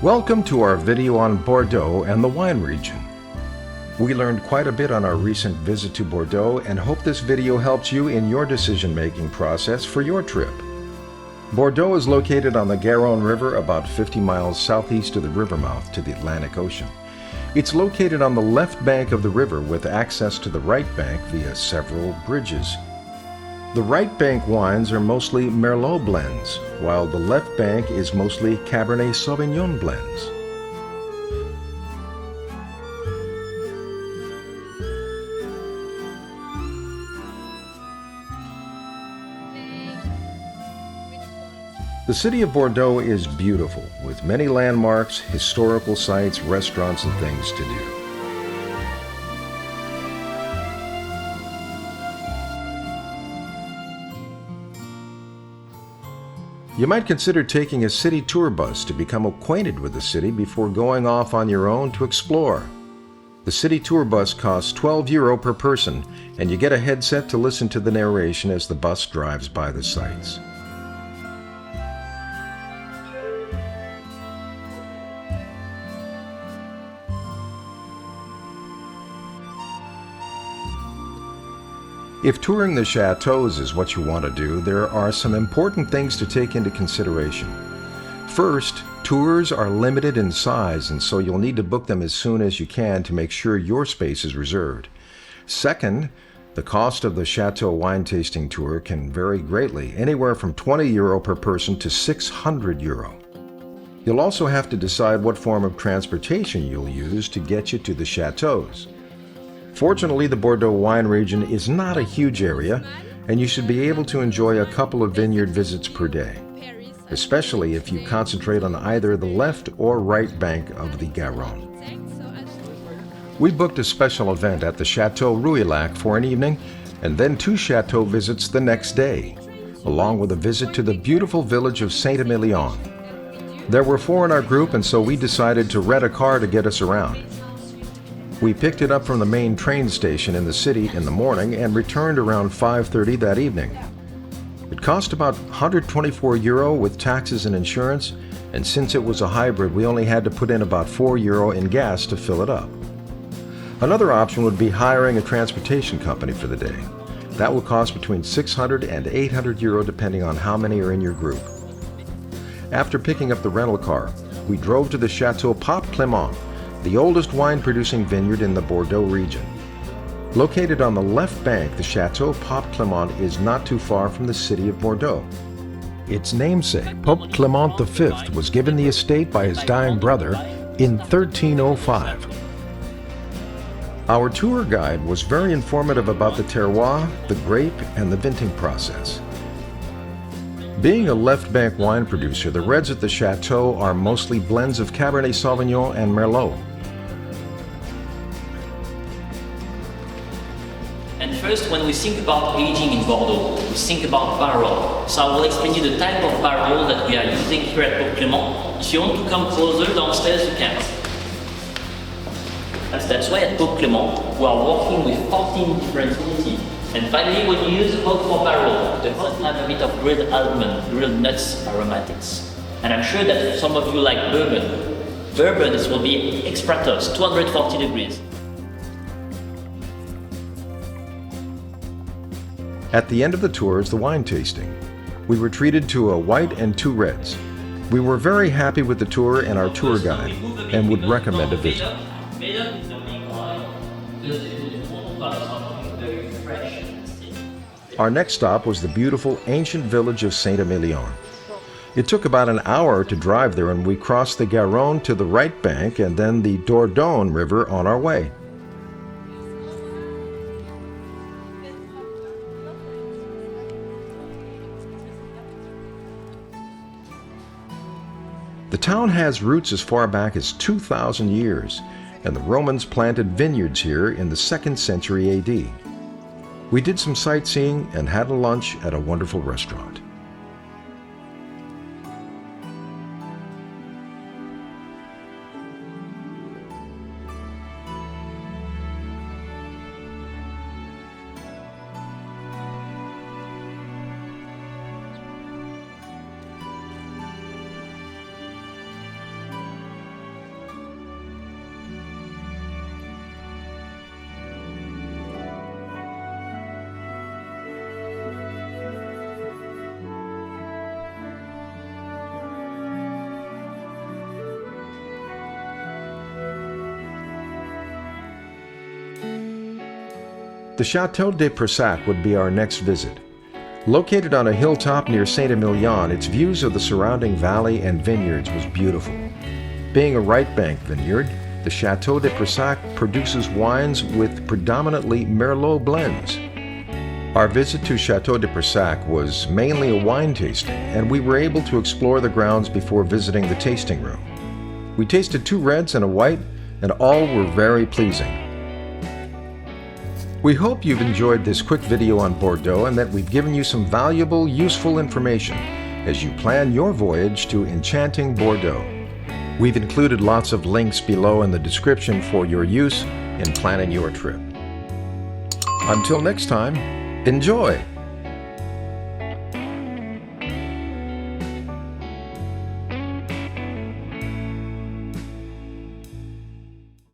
Welcome to our video on Bordeaux and the wine region. We learned quite a bit on our recent visit to Bordeaux and hope this video helps you in your decision-making process for your trip. Bordeaux is located on the Garonne River about 50 miles southeast of the river mouth to the Atlantic Ocean. It's located on the left bank of the river with access to the right bank via several bridges. The right bank wines are mostly Merlot blends, while the left bank is mostly Cabernet Sauvignon blends. The city of Bordeaux is beautiful, with many landmarks, historical sites, restaurants, and things to do. You might consider taking a city tour bus to become acquainted with the city before going off on your own to explore. The city tour bus costs €12 per person, and you get a headset to listen to the narration as the bus drives by the sites. If touring the chateaus is what you want to do, there are some important things to take into consideration. First, tours are limited in size, and so you'll need to book them as soon as you can to make sure your space is reserved. Second, the cost of the chateau wine tasting tour can vary greatly, anywhere from €20 per person to €600. You'll also have to decide what form of transportation you'll use to get you to the chateaus. Fortunately, the Bordeaux wine region is not a huge area, and you should be able to enjoy a couple of vineyard visits per day, especially if you concentrate on either the left or right bank of the Garonne. We booked a special event at the Chateau Rouillac for an evening, and then 2 chateau visits the next day, along with a visit to the beautiful village of Saint Emilion. There were 4 in our group, and so we decided to rent a car to get us around. We picked it up from the main train station in the city in the morning and returned around 5:30 that evening. It cost about €124 with taxes and insurance, and since it was a hybrid, we only had to put in about €4 in gas to fill it up. Another option would be hiring a transportation company for the day. That will cost between €600 and €800 depending on how many are in your group. After picking up the rental car, we drove to the Chateau Clement, the oldest wine-producing vineyard in the Bordeaux region. Located on the left bank, the Chateau Clement is not too far from the city of Bordeaux. Its namesake, Pope Clement V, was given the estate by his dying brother in 1305. Our tour guide was very informative about the terroir, the grape, and the vinting process. Being a left bank wine producer, the reds at the Chateau are mostly blends of Cabernet Sauvignon and Merlot. And first, when we think about aging in Bordeaux, we think about barrel. So I will explain you the type of barrel that we are using here at Pope Clement. If you want to come closer downstairs, you can. That's why at Pope Clement, we are working with 14 different qualities. And finally, when you use oak for barrel, the host have a bit of grilled almond, grilled nuts aromatics. And I'm sure that some of you like bourbon. Bourbon, this will be extra toast, 240 degrees. At the end of the tour is the wine tasting. We were treated to a white and 2 reds. We were very happy with the tour and our tour guide, and would recommend a visit. Our next stop was the beautiful ancient village of Saint Emilion. It took about an hour to drive there, and we crossed the Garonne to the right bank and then the Dordogne River on our way. The town has roots as far back as 2,000 years, and the Romans planted vineyards here in the 2nd century AD. We did some sightseeing and had a lunch at a wonderful restaurant. The Chateau de Pressac would be our next visit. Located on a hilltop near Saint Emilion, its views of the surrounding valley and vineyards was beautiful. Being a right bank vineyard, the Chateau de Pressac produces wines with predominantly Merlot blends. Our visit to Chateau de Parsac was mainly a wine tasting, and we were able to explore the grounds before visiting the tasting room. We tasted 2 reds and a white, and all were very pleasing. We hope you've enjoyed this quick video on Bordeaux and that we've given you some valuable, useful information as you plan your voyage to enchanting Bordeaux. We've included lots of links below in the description for your use in planning your trip. Until next time, enjoy!